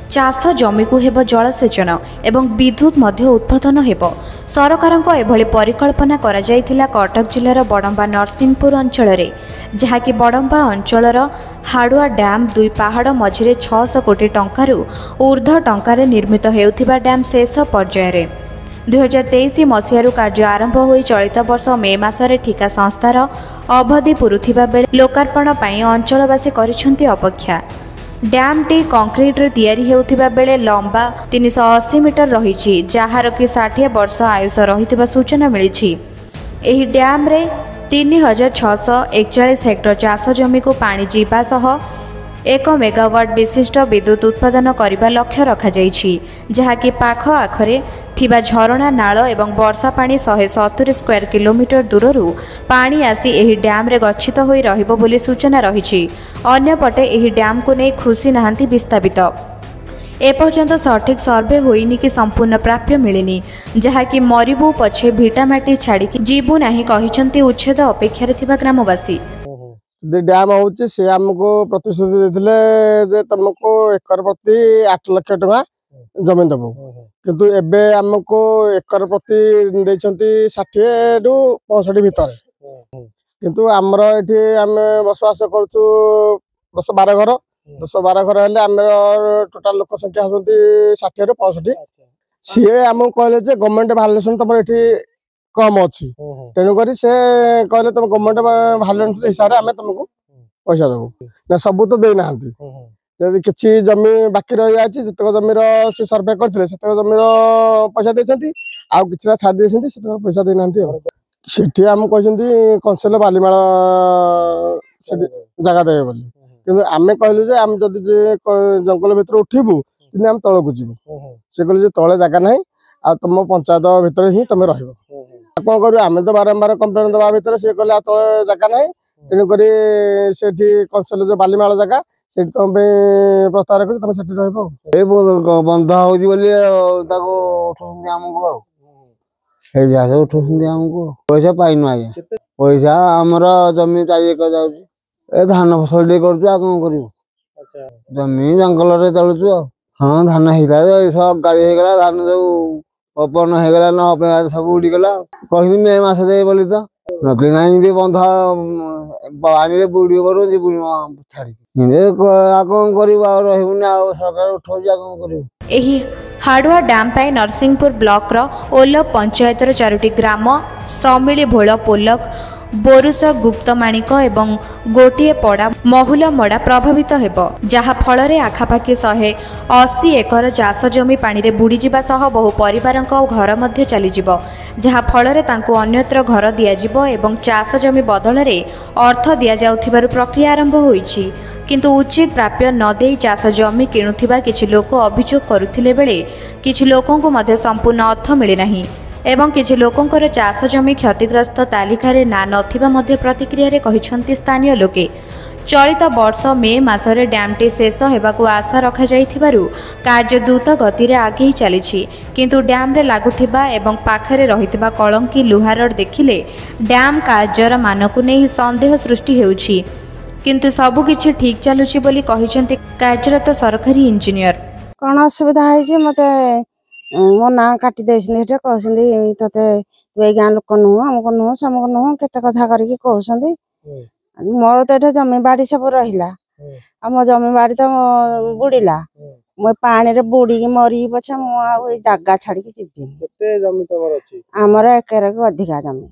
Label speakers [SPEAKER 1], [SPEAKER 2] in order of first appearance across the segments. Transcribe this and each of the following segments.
[SPEAKER 1] चाष जमी को हेब जलसेचन एवं विद्युत मध्य उत्पादन हेब। सरकारक एभली परिकल्पना करा जायथिला कटक जिल्लार बडम्बा नरसिंहपुर अंचल जहाँकि बडम्बा अंचलर हाडुआ डैम दुई पहाड़ मझिरे 600 कोटी टंकारु ऊर्ध्व टंकार निर्मित हेउथिबा डैम शेष पर्यायर 2023 मसीहारू कार्य आरंभ होई चलित वर्ष मे मासरे ठिका संस्थार अवधि पुरुथिबा बेले लोकार्पण पई अंचलवासी करिसेंती अपेक्षा। डैम टी कंक्रीट रे तैयारी हेउथिबा बेले लंबा 380 मीटर रहिछि जहार कि 60 वर्ष आयुष रहिथिबा सूचना मिलिछि। एही डैम रे 3641 हेक्टर चाष जमी को पानी जीवा सह 1 मेगावाट विशिष्ट विद्युत उत्पादन करने लक्ष्य रखा जाइछि जहाँकि पाख आखरे थिबा झरणा नाଳ एवं वर्षा पानी 170 स्क्वायर किलोमीटर दूररू पानी आसी एही डैम रे गच्छित होई रहिबो बोली सूचना रहिछि। अन्यपटे एही डैम को नहीं खुशी नाहांती विस्थापित। एपर्यंत सठिक सर्वे होइनी कि संपूर्ण प्राप्य मिलिनी जहाँकि मरिबू पछे भिटामाटी छाड़ी जीवु नाही कहिसंती उच्छेद अपेक्षा थिबा ग्रामवासी।
[SPEAKER 2] डैम होची से हमको प्रतिश्रुति देथिले जे तुमको एकर प्रति 8 लाख टका जमीन देबो किंतु एबे हमको एकर प्रति देछंती 60 रु 65 भीतर किंतु हमर एठी हम बसवास करछु 10-12 घर 10-12 घर हेले हमर टोटल लोक संख्या होती 60 रु 65 सीए हमको कहले जे गवर्नमेंट भालुएसन तमर एठी कम अच्छी तेणु करी से कहले तुम गवर्नमेंट भालुएसन हिसाब रे हमें तुमको पैसा देबो ना सब तो दे नांती यदि किछि जमी बाकी रहि जाछि जतक जमीर से सर्वे करथिले सेतक जमीर पैसा देछंती आ किछरा छाड़ देछंती सेतक पैसा दे नांती सेठी हम कहछंती कंसेल बालीमाला से जगह देबे बोली किंतु आमे कहलु जे हम जदि जे जंगल भीतर उठिबु तिने हम तळकु जिबु से कहले जे तळे जगह नाही आ तुम पंचायत भीतर ही तुम रहिबो कौन करू आम तो बारंबार कंप्लेन दबा भीतर से कहले तले जगह ना तेणु करी सेठी कंसेल जो बालीमाला जगह सेठी तुम प्रस्ताव रख तुम सेठी रहबो ए बंध होजी बोली ताको उठुंदी हमको हे जा से उठुंदी हमको पैसा पाइनु आया पैसा हमर जमीन 4 एकर जाउची ए धान फसल दे करछु आ कोन करियो अच्छा जमीन जंगल रे चलछु हां धान हेता सब गाड़ी हे गला धान जो ओपन हे गला न पे सब उडी गला कहि मे मास दे बोली तो नकली नाही जे बंध पानी रे बुडी करू जे बुडी छाड़ी हिंदे आ कोन करिबा रहबुनी आ सरकार उठौ जा कोन करियो।
[SPEAKER 1] एही हाडुआ डैम पाई नरसिंहपुर ब्लॉक रो ओलप पंचायत रो 4टी ग्राम समिली भोल पोलक बोरुस गुप्तमाणिक एवं गोटे पड़ा महुल मड़ा प्रभावित हेब जहा फल आखापाखि 180 एकर चाष जमी पानी रे बुड़ी जिबा सह बहु परिवार घर मध्य चली जिवो जहा फल अन्यत्र घर दियाजिवो एवं चाष जमी बदल रे अर्थ दिया जाउथिबारु प्रक्रिया आरंभ होईछि किंतु उचित प्राप्य न देई चाष जमी किणुथिबा किछि लोक अभियोग करुथिले बेले किछि लोकंकु मध्य संपूर्ण अर्थ मिले नाही एवं किछि लोकंकर चाष जमी क्षतिग्रस्त तालिका रे ना नथिबा मध्य प्रतिक्रिया रे कहिसंती स्थानीय लोके। चलित वर्ष मे मासरे डैम टी शेष हेबाकु आशा रखा जाइथिबारु कार्य द्रुत गति रे आगे चलिछि किंतु डैम रे लागुथिबा एवं पाखरे रहिथिबा कलंकी लुहार देखिले डैम कार्यर मानकु नै संदेह सृष्टि हेउछि किंतु सबु किछि ठीक चलुछि बोली कहिसंती कार्यरत सरकारी इंजीनियर।
[SPEAKER 3] कोन असुविधा है जे मते मो ना काटी देछिन कहते तोते तु गाँ लोक नुह आमको नुह समको नुह केते कथा करके कहते मोर तो ये जमी बाड़ी सब रहा मो जमी बाड़ी तो बुड़ीला मु पानी रे बुड़ी मरी पछे मु जगह छाड़ी जीवी आमर 1 एकर अधिका जमी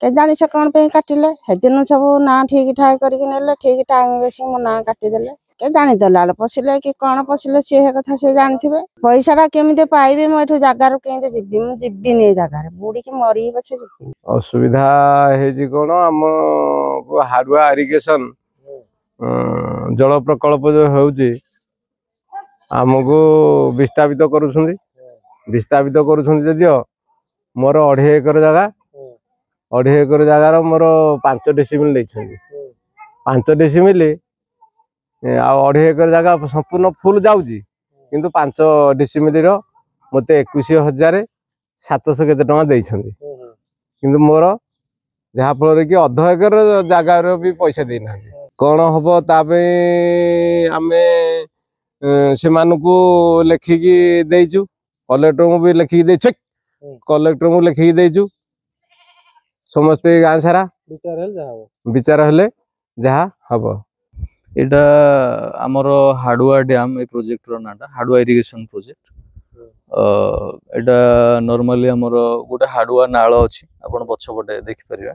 [SPEAKER 3] के जानी से कौन काटिले दिन सब ना ठीक ठाक करके ठीक टाइम बेसी मो ना काटिदेले के जानी दलाल पशिले कि कौन पशिले सी कथा से जानी पैसा केमी पाइबे मुझे जगार के जीविनी जगार बुड़ी की मरी पछे जीविनी
[SPEAKER 4] असुविधा है कौन आम हाडुआ इरिगेशन जल प्रकल्प जो होउची आमको विस्थापित करुछंती जदियो मोर 2.5 एकर जगह 2.5 एकर जगार मोर 5 डेसिमिल लेछंती 5 डेसिमिल आ 2.5 एकर जगह संपूर्ण फुल जाउची किंतु 5 डेसिमिल रो मते 21,700 केते टका देइछंती किंतु मोर जहा फल कि 1/2 एकर जगार भी पैसा देना कौन हम तापे आमे ସେମାନଙ୍କୁ ଲେଖିକି ଦେଇଛୁ, କଲେକ୍ଟରଙ୍କୁ ବି ଲେଖିକି ଦେଇଛୁ, କଲେକ୍ଟରଙ୍କୁ ଲେଖିକି ଦେଇଛୁ। ସମସ୍ତେ ଗାଁ ସାରା ବିଚାର ହେଲେ ଯାହା ହବ।
[SPEAKER 5] एटा आमर हाडुआ डैम ए प्रोजेक्ट रो नाटा हाडुआ इरिगेशन प्रोजेक्ट। एटा नॉर्मली आमर गोटे हाडुआ नाळ अछि, आपण पछपटे देखि परिबा।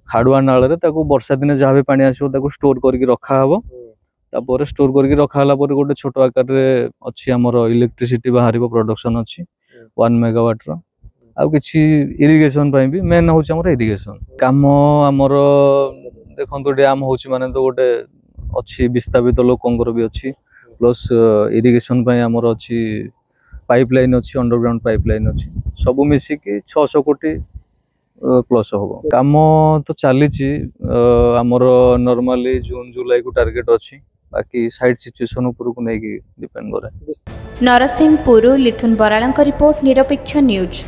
[SPEAKER 5] हाडुआ नाळ रे ताको वर्षा दिन जहा भी पानी आसीबो ताको स्टोर करके रखा हबो। तापर स्टोर करके रखा हला पर गोटे छोट आकार रे अछि आमर इलेक्ट्रिसिटी बाहरिबो प्रोडक्शन अछि 1 मेगावाट रो। आ किछि इरिगेशन पई भी मेन होछि आमर इरिगेशन काम। आमर देखंतु डैम होछि माने तो गोटे अच्छी विस्थापित लोकंकर भी अच्छी प्लस इरिगेशन पई हमर अच्छी पाइपलाइन अच्छी अंडरग्राउंड पाइपलाइन अच्छी सब मिसिकी 600 कोटी प्लस होबो। काम तो चली हमर नॉर्मली जून जुलाई को टार्गेट अच्छी, बाकी साइड सिचुएशन ऊपर को नहीं डिपेंड करे।
[SPEAKER 1] नरसिंहपुर लिथुन बराळंक रिपोर्ट निरपेक्ष न्यूज।